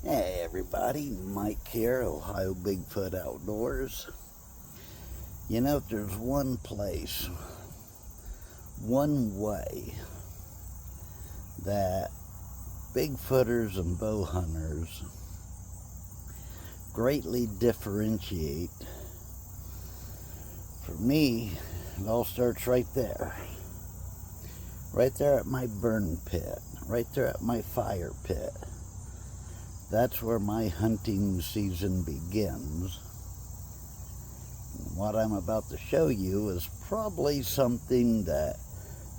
Hey everybody, Mike here, Ohio Bigfoot Outdoors. You know, if there's one place, one way that Bigfooters and bow hunters greatly differentiate, for me, it all starts right there. Right there at my burn pit, right there at my fire pit. That's where my hunting season begins. And what I'm about to show you is probably something that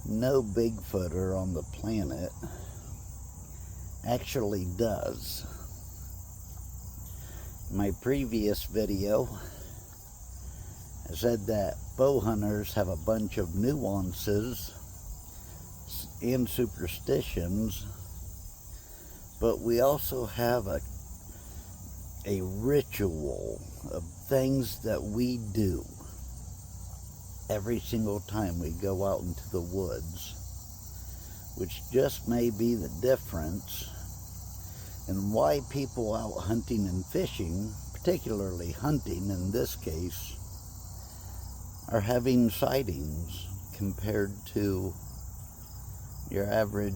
no Bigfooter on the planet actually does. In my previous video, I said that bow hunters have a bunch of nuances and superstitions, but we also have a ritual of things that we do every single time we go out into the woods, which just may be the difference in why people out hunting and fishing, particularly hunting in this case, are having sightings compared to your average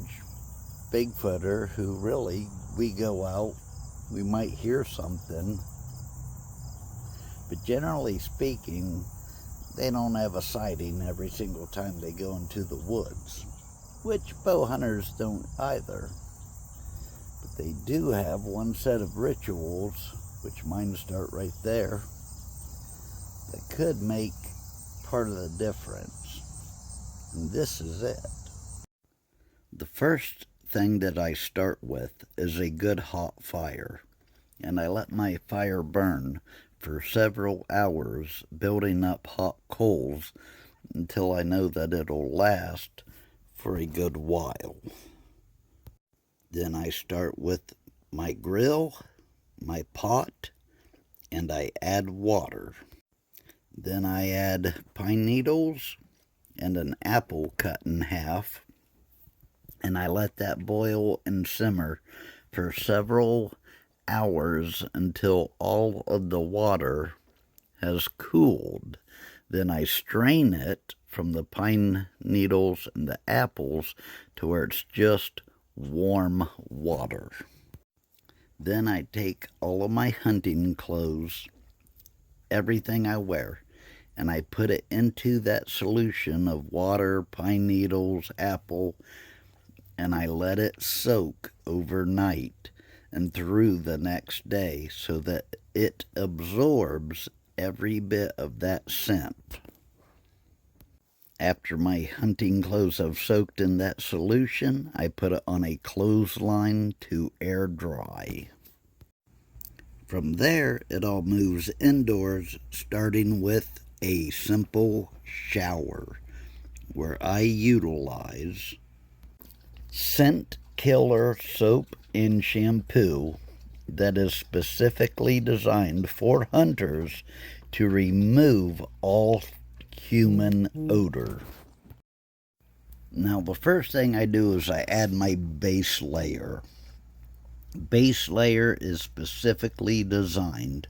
Bigfooter who really, we go out, we might hear something, but generally speaking, they don't have a sighting every single time they go into the woods, which bow hunters don't either. But they do have one set of rituals, which mine start right there, that could make part of the difference. And this is it. The first thing that I start with is a good hot fire, and I let my fire burn for several hours, building up hot coals until I know that it'll last for a good while. Then I start with my grill, my pot, and I add water. Then I add pine needles and an apple cut in half, and I let that boil and simmer for several hours until all of the water has cooled. Then I strain it from the pine needles and the apples to where it's just warm water. Then I take all of my hunting clothes, everything I wear, and I put it into that solution of water, pine needles, apple, and I let it soak overnight and through the next day so that it absorbs every bit of that scent. After my hunting clothes have soaked in that solution, I put it on a clothesline to air dry. From there, it all moves indoors, starting with a simple shower, where I utilize scent killer soap and shampoo that is specifically designed for hunters to remove all human odor. Now, the first thing I do is I add my base layer. Base layer is specifically designed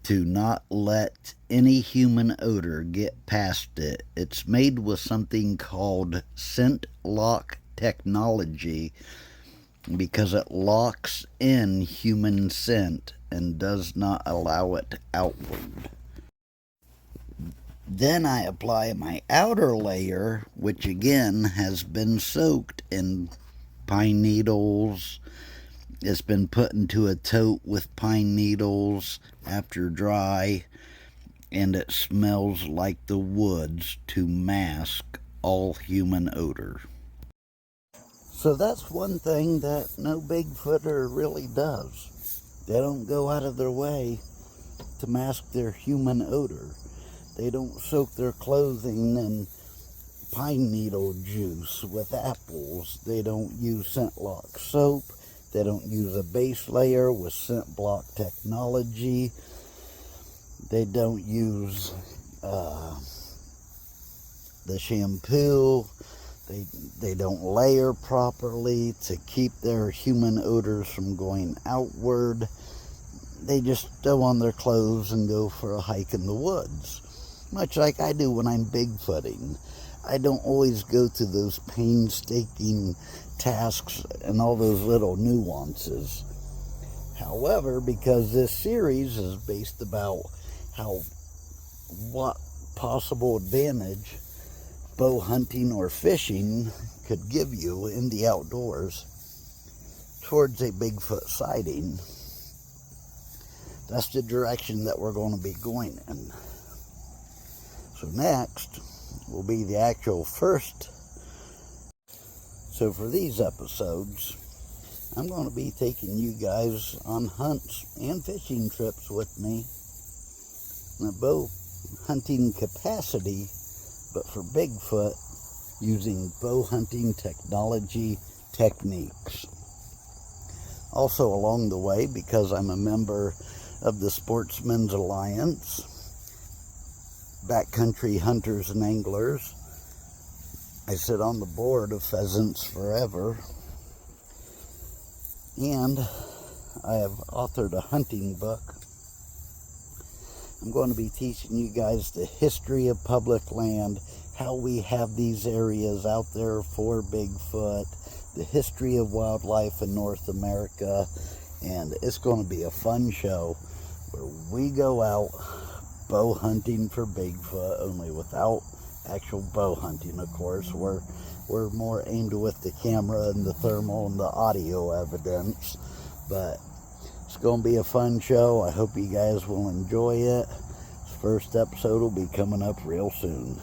to not let any human odor get past it. It's made with something called scent lock technology because it locks in human scent and does not allow it outward. Then I apply my outer layer, which again has been soaked in pine needles. It's been put into a tote with pine needles after dry, and it smells like the woods to mask all human odor. So that's one thing that no Bigfooter really does. They don't go out of their way to mask their human odor. They don't soak their clothing in pine needle juice with apples. They don't use scent lock soap. They don't use a base layer with scent block technology. They don't use the shampoo They don't layer properly to keep their human odors from going outward. They just throw on their clothes and go for a hike in the woods, much like I do when I'm Bigfooting. I don't always go through those painstaking tasks and all those little nuances. However, because this series is based about what possible advantage bow hunting or fishing could give you in the outdoors towards a Bigfoot sighting, that's the direction that we're going to be going in. So next will be the actual first. So for these episodes, I'm going to be taking you guys on hunts and fishing trips with me in a bow hunting capacity, but for Bigfoot, using bow hunting technology techniques. Also along the way, because I'm a member of the Sportsmen's Alliance, Backcountry Hunters and Anglers, I sit on the board of Pheasants Forever, and I have authored a hunting book. I'm going to be teaching you guys the history of public land, how we have these areas out there for Bigfoot, the history of wildlife in North America, and it's going to be a fun show where we go out bow hunting for Bigfoot, only without actual bow hunting, of course. We're more aimed with the camera and the thermal and the audio evidence, but it's going to be a fun show. I hope you guys will enjoy it. This first episode will be coming up real soon.